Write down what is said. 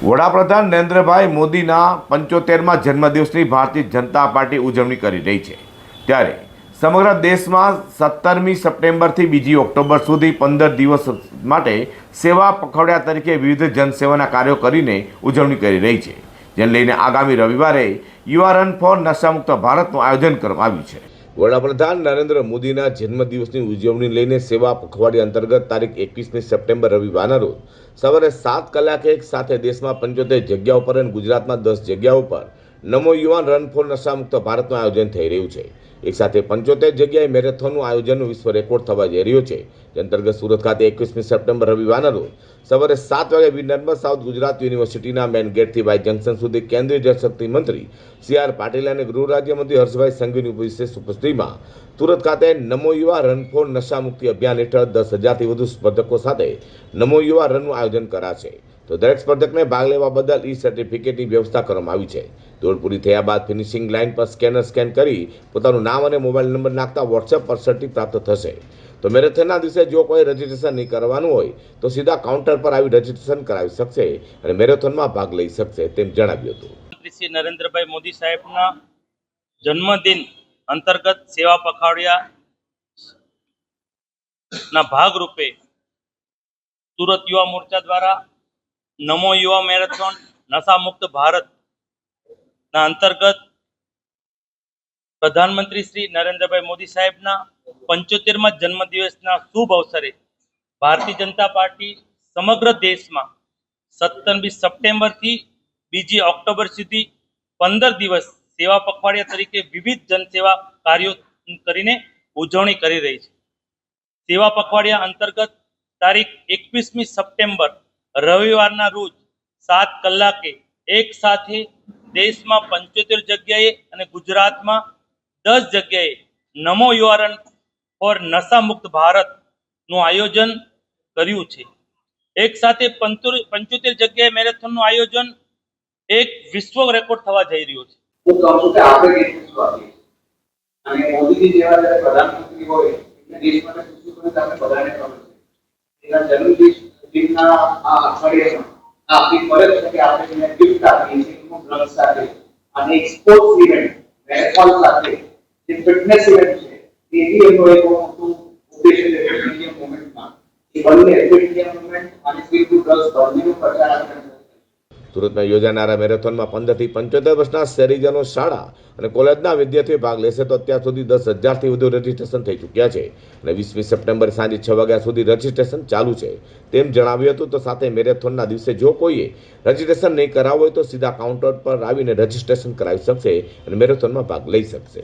વડાપ્રધાન નરેન્દ્રભાઈ મોદીના 75મા જન્મદિવસની ભારતીય જનતા પાર્ટી ઉજવણી કરી રહી છે ત્યારે સમગ્ર દેશમાં 17મી સપ્ટેમ્બરથી 2 ઓક્ટોબર સુધી 15 દિવસ માટે સેવા પખવાડિયા તરીકે વિવિધ જનસેવાના કાર્યો કરીને ઉજવણી કરી રહી છે, જેને લઈને આગામી રવિવારે યુવા રન ફોર નશામુક્ત ભારતનું આયોજન કરવામાં આવ્યું છે। વડાપ્રધાન નરેન્દ્ર મોદીના જન્મદિવસની ઉજવણી લઈને સેવા પખવાડિયા અંતર્ગત તારીખ 21મી સપ્ટેમ્બર રવિવારના રોજ સવારે 7 કલાકે એક સાથે દેશમાં 75 જગ્યાઓ પર અને ગુજરાતમાં 10 જગ્યાઓ પર નમો યુવાન રન ફોર નશામુક્ત ભારતનું આયોજન થઈ રહ્યું છે। એક સાથે 75 જગ્યાએ મેરેથોનનું આયોજનનું વિશ્વ રેકોર્ડ થવા જઈ રહ્યો છે, જે અંતર્ગત સુરત ખાતે 21મી સપ્ટેમ્બર રવિવારના રોજ સવારે 7 વાગે વીર નર્મદ સાઉથ ગુજરાત યુનિવર્સિટીના મેન ગેટથી વાય જંકશન સુધી કેન્દ્રીય જળશક્તિ મંત્રી CR પાટીલ અને ગૃહ રાજ્યમંત્રી હર્ષભાઈ સંઘવીની વિશેષ ઉપસ્થિતિમાં સુરત ખાતે નમો યુવા રન ફોર નશામુક્તિ અભિયાન હેઠળ 10,000થી વધુ સ્પર્ધકો સાથે નમો યુવા રનનું આયોજન કરાશે। તો દરેક સ્પર્ધકને ભાગ લેવા બદલ સર્ટિફિકેટની વ્યવસ્થા કરવામાં આવી છે। દોડ પૂરી થયા બાદ ફિનિશિંગ લાઇન પર સ્કેન કરી પોતાનું નામ અને મોબાઈલ નંબર નાખતા વોટ્સએપ પર સર્ટિફિકેટ પ્રાપ્ત થશે। તો મેરેથોનના દિવસે જો કોઈ રજીસ્ટ્રેશન નહીં કરવાનું હોય તો સીધા કાઉન્ટર પર આવી રજીસ્ટ્રેશન કરાવી શકશે અને મેરેથોનમાં ભાગ લઈ શકશે તેમ જણાવ્યું હતું। શ્રી નરેન્દ્રભાઈ મોદી સાહેબના જન્મદિન અંતર્ગત સેવા પખવાડિયાના ભાગરૂપે સુરત યુવા મોરચા દ્વારા નમો યુવા મેરેથોન નશામુક્ત ભારતના અંતર્ગત પ્રધાનમંત્રી શ્રી નરેન્દ્રભાઈ મોદી સાહેબના 75મા જન્મદિવસના શુભ અવસરે ભારતીય જનતા પાર્ટી સમગ્ર દેશમાં 17મી સપ્ટેમ્બરથી 2 ઓક્ટોબર સુધી 15 દિવસ સેવા પખવાડિયા તરીકે વિવિધ જનસેવા કાર્યો કરીને ઉજવણી કરી રહી છે। સેવા પખવાડિયા અંતર્ગત તારીખ 21મી સપ્ટેમ્બર રવિવારના રોજ 7 કલાકે એક સાથે દેશમાં 75 જગ્યાએ અને ગુજરાતમાં 10 જગ્યાએ નમો યુવા રન ફોર નશામુક્ત ભારતનું આયોજન કર્યું છે। એક સાથે 75 જગ્યાએ મેરેથોનનું આયોજન એક વિશ્વ રેકોર્ડ થવા જઈ રહ્યો છે। હું કહું છું કે આપણે દેશની સ્વાર્થી અને મોદીજી જેવા જ્યારે પ્રધાનમંત્રી હોય એટલે દેશ માટે શું કરે આપણે બધાને ખબર છે। એના જન્મદિવસના આ અઠવાડિયામાં આપણી ફરજ છે કે આપણે એને ગિફ્ટ આપીએ છીએ એનું બ્લડ સાથે અને એક સ્પોર્ટ્સ ઇવેન્ટ મેરેથોન સાથે જે ફિટનેસ ઇવેન્ટ છે એ બી એમનો એક મોટું ઉદ્દેશ્ય છે ફિટ ઇન્ડિયા મૂવમેન્ટમાં। એ બંને ફિટ ઇન્ડિયા મૂવમેન્ટ અને ફિટ ટુ ગર્લ્સ બંનેનો પ્રચાર આપણે સુરતમાં યોજાનારા મેરેથોનમાં 15થી 75 વર્ષના શહેરીજનો, શાળા અને કોલેજના વિદ્યાર્થીઓ ભાગ લેશે। તો અત્યાર સુધી 10,000થી વધુ રજીસ્ટ્રેશન થઈ ચૂક્યા છે અને 20મી સપ્ટેમ્બર સાંજે 6 વાગ્યા સુધી રજીસ્ટ્રેશન ચાલુ છે તેમ જણાવ્યું હતું। તો સાથે મેરેથોનના દિવસે જો કોઈએ રજીસ્ટ્રેશન નહીં કરાવવું હોય તો સીધા કાઉન્ટર પર આવીને રજીસ્ટ્રેશન કરાવી શકશે અને મેરેથોનમાં ભાગ લઈ શકશે।